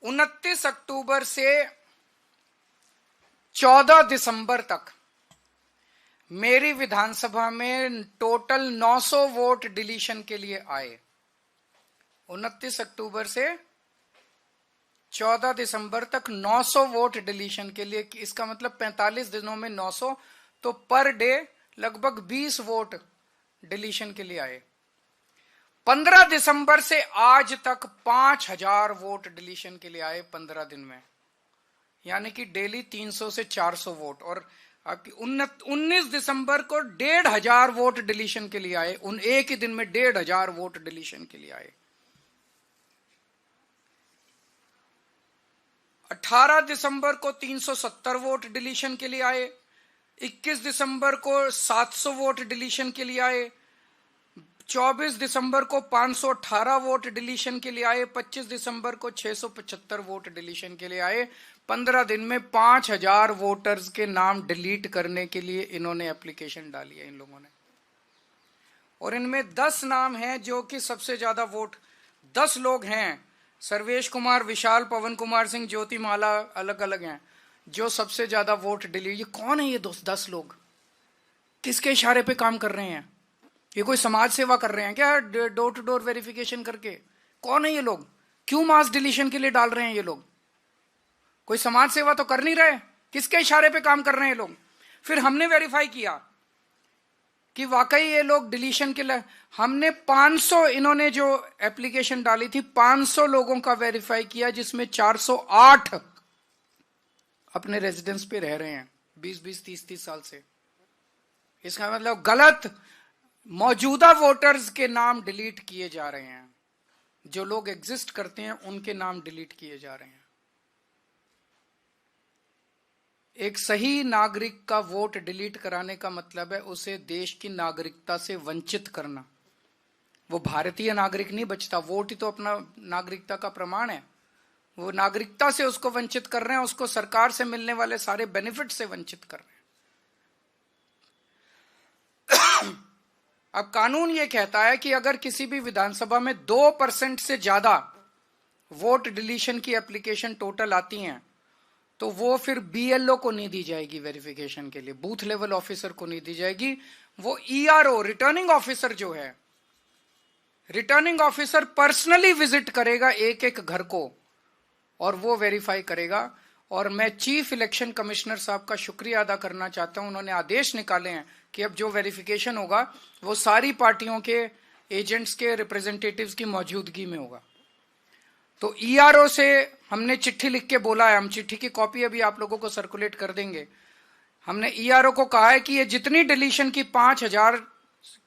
29 अक्टूबर से 14 दिसंबर तक मेरी विधानसभा में टोटल 900 वोट डिलीशन के लिए आए। 29 अक्टूबर से 14 दिसंबर तक 900 वोट डिलीशन के लिए। इसका मतलब 45 दिनों में 900, तो पर डे लगभग 20 वोट डिलीशन के लिए आए। 15 दिसंबर से आज तक 5000 वोट डिलीशन के लिए आए 15 दिन में, यानी कि डेली 300 से 400 वोट। और 19 दिसंबर को 1500 वोट डिलीशन के लिए आए। उन एक ही दिन में 1500 वोट डिलीशन के लिए आए। 18 दिसंबर को 370 वोट डिलीशन के लिए आए। 21 दिसंबर को 700 वोट डिलीशन के लिए आए। 24 दिसंबर को 518 वोट डिलीशन के लिए आए। 25 दिसंबर को 675 वोट डिलीशन के लिए आए। 15 दिन में 5000 वोटर्स के नाम डिलीट करने के लिए इन्होंने एप्लीकेशन डाली है इन लोगों ने। और इनमें 10 नाम हैं जो कि सबसे ज्यादा वोट, 10 लोग हैं, सर्वेश कुमार, विशाल, पवन कुमार सिंह, ज्योति माला, अलग अलग हैं, जो सबसे ज्यादा वोट डिलीट। ये कौन है ये 10 लोग? किसके इशारे पे काम कर रहे हैं? ये कोई समाज सेवा कर रहे हैं क्या डोर टू डोर वेरिफिकेशन करके? कौन है ये लोग? क्यों मास डिलीशन के लिए डाल रहे हैं ये लोग? कोई समाज सेवा तो कर नहीं रहे। किसके इशारे पे काम कर रहे हैं ये लोग? फिर हमने वेरीफाई किया कि वाकई ये लोग डिलीशन के लिए, हमने 500, इन्होंने जो एप्लीकेशन डाली थी 500 लोगों का वेरीफाई किया, जिसमें 408 अपने रेजिडेंस पे रह रहे हैं 20-20, 30-30 साल से। इसका मतलब गलत मौजूदा वोटर्स के नाम डिलीट किए जा रहे हैं। जो लोग एग्जिस्ट करते हैं उनके नाम डिलीट किए जा रहे हैं। एक सही नागरिक का वोट डिलीट कराने का मतलब है उसे देश की नागरिकता से वंचित करना। वो भारतीय नागरिक नहीं बचता। वोट ही तो अपना नागरिकता का प्रमाण है। वो नागरिकता से उसको वंचित कर रहे हैं, उसको सरकार से मिलने वाले सारे बेनिफिट से वंचित कर रहे हैं। अब कानून ये कहता है कि अगर किसी भी विधानसभा में 2% से ज्यादा वोट डिलीशन की एप्लीकेशन टोटल आती हैं, तो वो फिर बीएलओ को नहीं दी जाएगी वेरिफिकेशन के लिए, बूथ लेवल ऑफिसर को नहीं दी जाएगी। वो ईआरओ, रिटर्निंग ऑफिसर जो है, रिटर्निंग ऑफिसर पर्सनली विजिट करेगा एक एक घर को और वो वेरीफाई करेगा। और मैं चीफ इलेक्शन कमिश्नर साहब का शुक्रिया अदा करना चाहता हूं। उन्होंने आदेश निकाले हैं कि अब जो वेरिफिकेशन होगा वो सारी पार्टियों के एजेंट्स के रिप्रेजेंटेटिव्स की मौजूदगी में होगा। तो ईआरओ से हमने चिट्ठी लिख के बोला है, हम चिट्ठी की कॉपी अभी आप लोगों को सर्कुलेट कर देंगे। हमने ईआरओ को कहा है कि ये जितनी डिलीशन की 5000,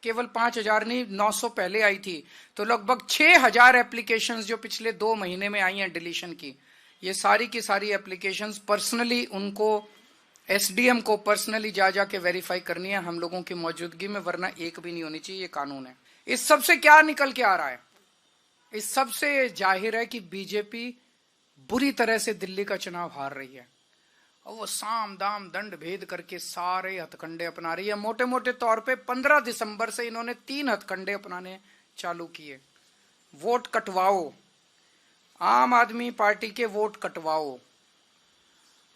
केवल 5000 नहीं 900 पहले आई थी, तो लगभग 6000 एप्लीकेशंस जो पिछले 2 महीने में आई हैं डिलीशन की, ये सारी की सारी एप्लीकेशंस पर्सनली उनको, एसडीएम को पर्सनली जा जाके वेरीफाई करनी है हम लोगों की मौजूदगी में, वरना एक भी नहीं होनी चाहिए। ये कानून है। इस सब से क्या निकल के आ रहा है? इस सब से जाहिर है कि बीजेपी बुरी तरह से दिल्ली का चुनाव हार रही है और वो साम दाम दंड भेद करके सारे हथकंडे अपना रही है। मोटे मोटे तौर पे 15 दिसंबर से इन्होंने 3 हथकंडे अपनाने चालू किए। वोट कटवाओ, आम आदमी पार्टी के वोट कटवाओ,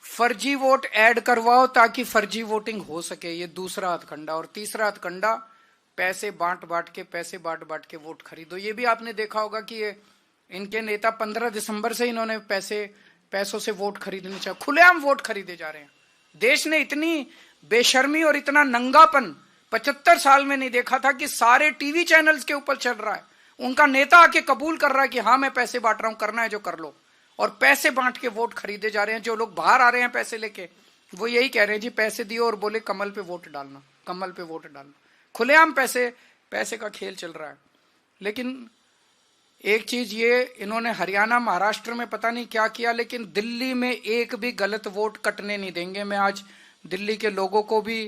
फर्जी वोट ऐड करवाओ ताकि फर्जी वोटिंग हो सके, ये दूसरा हथकंडा। और तीसरा हथकंडा, पैसे बांट बांट के वोट खरीदो। ये भी आपने देखा होगा कि ये इनके नेता 15 दिसंबर से इन्होंने पैसों से वोट खरीदने चाहिए, खुलेआम वोट खरीदे जा रहे हैं। देश ने इतनी बेशर्मी और इतना नंगापन 75 साल में नहीं देखा था कि सारे टीवी चैनल्स के ऊपर चल रहा है। उनका नेता आके कबूल कर रहा है कि हाँ मैं पैसे बांट रहा हूं, करना है जो कर लो। और पैसे बांट के वोट खरीदे जा रहे हैं। जो लोग बाहर आ रहे हैं पैसे लेके, वो यही कह रहे हैं जी पैसे दियो और बोले कमल पे वोट डालना, कमल पे वोट डालना। खुलेआम पैसे का खेल चल रहा है। लेकिन एक चीज ये, इन्होंने हरियाणा महाराष्ट्र में पता नहीं क्या किया, लेकिन दिल्ली में एक भी गलत वोट कटने नहीं देंगे। मैं आज दिल्ली के लोगों को भी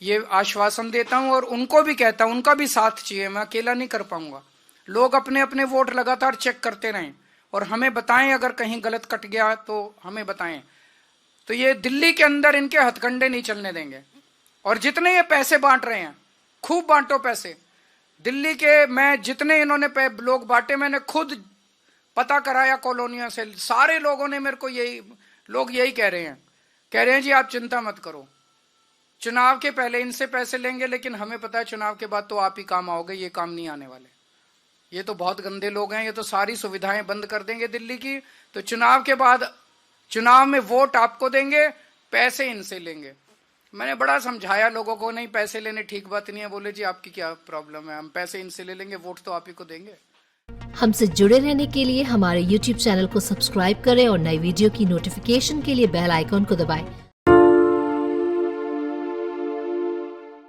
ये आश्वासन देता हूं और उनको भी कहता हूं, उनका भी साथ चाहिए, मैं अकेला नहीं कर पाऊंगा। लोग अपने अपने वोट लगातार चेक करते रहें और हमें बताएं अगर कहीं गलत कट गया तो हमें बताएं। तो ये दिल्ली के अंदर इनके हथकंडे नहीं चलने देंगे। और जितने ये पैसे बांट रहे हैं, खूब बांटो पैसे। दिल्ली के मैं जितने इन्होंने लोग बांटे, मैंने खुद पता कराया कॉलोनियों से, सारे लोगों ने मेरे को लोग यही कह रहे हैं जी आप चिंता मत करो, चुनाव के पहले इनसे पैसे लेंगे, लेकिन हमें पता है चुनाव के बाद तो आप ही काम आओगे, ये काम नहीं आने वाले, ये तो बहुत गंदे लोग हैं, ये तो सारी सुविधाएं बंद कर देंगे दिल्ली की, तो चुनाव के बाद चुनाव में वोट आपको देंगे, पैसे इनसे लेंगे। मैंने बड़ा समझाया लोगों को, नहीं पैसे लेने ठीक बात नहीं है। बोले जी आपकी क्या प्रॉब्लम है, हम पैसे इनसे ले लेंगे, वोट तो आप ही को देंगे। हमसे जुड़े रहने के लिए हमारे YouTube चैनल को सब्सक्राइब करें और नई वीडियो की नोटिफिकेशन के लिए बेल आइकॉन को दबाएं।